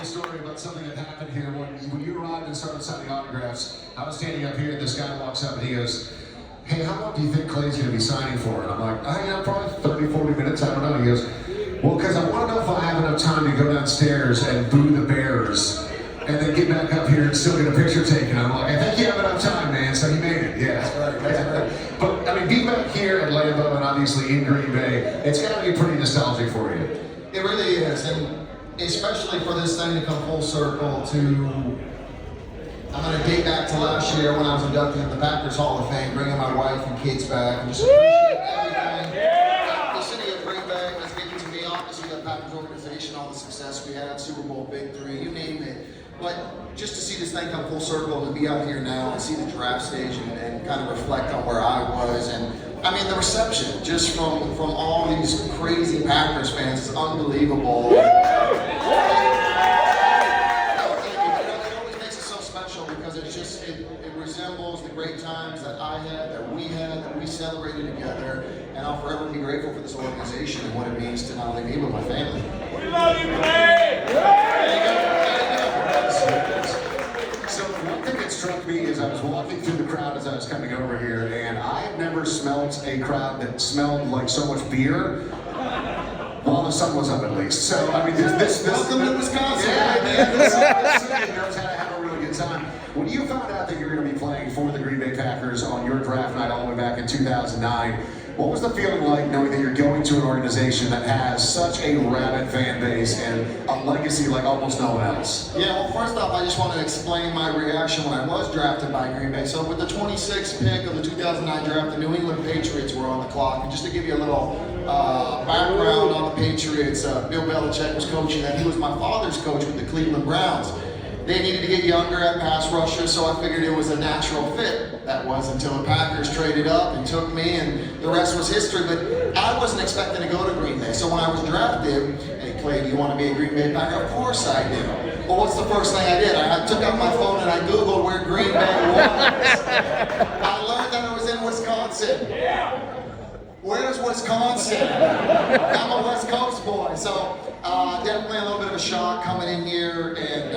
funny story about something that happened here. When you arrived and started signing autographs, I was standing up here and this guy walks up and he goes, "Hey, how long do you think Clay's going to be signing for?" And I'm like, probably 30, 40 minutes, I don't know. He goes, "Well, because I want to know if I have enough time to go downstairs and boo the Bears and then get back up here and still get a picture taken." I'm like, "I think you have enough time, man." So he made it, yeah. That's right. But I mean, being back here at Lambeau and obviously in Green Bay, it's got to be pretty nostalgic for you. It really is, and especially for this thing to come full circle to, I'm going to date back to last year when I was inducted in the Packers Hall of Fame, bringing my wife and kids back, and just appreciate everything. The city of Green Bay has given to me, obviously the Packers organization, all the success we had, Super Bowl victory, you name it. But just to see this thing come full circle, to be out here now and see the draft stage and kind of reflect on where I was, and I mean the reception just from all these crazy Packers fans is unbelievable. It always makes it so special because it's just it resembles the great times that I had, that we celebrated together, and I'll forever be grateful for this organization and what it means to not only me but my family. We love you, man! So one thing that struck me is I was walking through the crowd as I was coming over here, and I have never smelled a crowd that smelled like so much beer while the sun was up, at least. So I mean, this welcome to Wisconsin. Yeah, man, this city knows how to have a really good time. When you found out that you were going to be playing for the Green Bay Packers on your draft night all the way back in 2009, what was the feeling like knowing that you're going to an organization that has such a rabid fan base and a legacy like almost no one else? Yeah, well, first off, I just want to explain my reaction when I was drafted by Green Bay. So with the 26th pick of the 2009 draft, the New England Patriots were on the clock. And just to give you a little background on the Patriots, Bill Belichick was coaching them. He was my father's coach with the Cleveland Browns. They needed to get younger at pass rusher, so I figured it was a natural fit. That was until the Packers traded up and took me, and the rest was history. But I wasn't expecting to go to Green Bay. So when I was drafted, "Hey Clay, do you want to be a Green Bay Packer?" Of course I did. Well, what's the first thing I did? I took out my phone and I Googled where Green Bay was. I learned that it was in Wisconsin. Where's Wisconsin? I'm a West Coast boy, so definitely a little bit of a shock coming in here and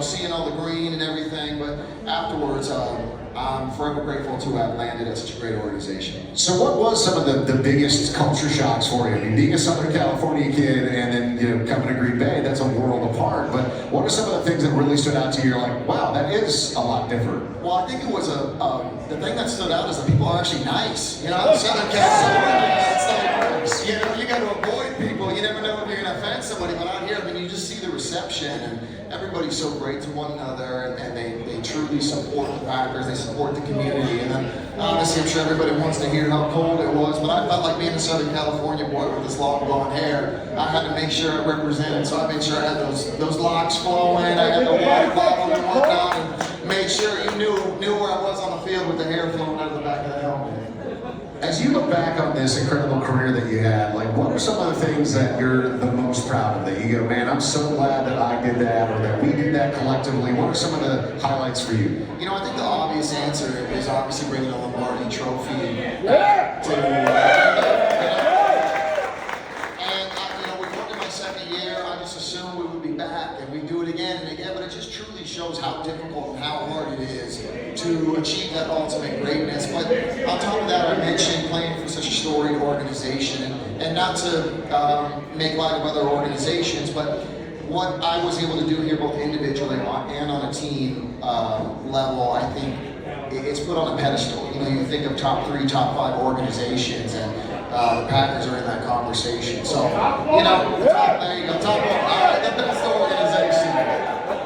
seeing all the green and everything. But afterwards, I'm forever grateful to have landed at such a great organization. So what was some of the biggest culture shocks for you? I mean, being a Southern California kid and then coming to Green Bay, that's a world apart. But what are some of the things that really stood out to you? You're like, wow, that is a lot different. Well, I think it was the thing that stood out is that people are actually nice. Southern California, it's like, you got to avoid people. You never know if you're going to offend somebody. But out here, I mean, you just see the reception, and everybody's so great to one another, and they truly support the Packers. They support the community. And then, honestly, I'm sure everybody wants to hear how cold it was, but I felt like being a Southern California boy with this long blonde hair, I had to make sure I represented. So I made sure I had those locks flowing. I had the water bottle and whatnot, and made sure you knew where I was on the field with the hair flowing out of the back of the helmet. As you look back on this incredible career that you had, like what are some of the things that you're the most proud of? That you go, man, I'm so glad that I did that or that we did that collectively. What are some of the highlights for you? I think the obvious answer is obviously bringing a Lombardi trophy back to and we worked in my second year. I just assumed we would be back and we do it again and again, but it just truly shows how difficult and how hard it is to achieve that ultimate greatness. But on top of that, I mentioned playing for such a storied organization, and not to make light of other organizations, but what I was able to do here both individually and on a team level, I think it's put on a pedestal. You think of top 3, top 5 organizations, and the Packers are in that conversation. So, there you go, top 1, the best organization.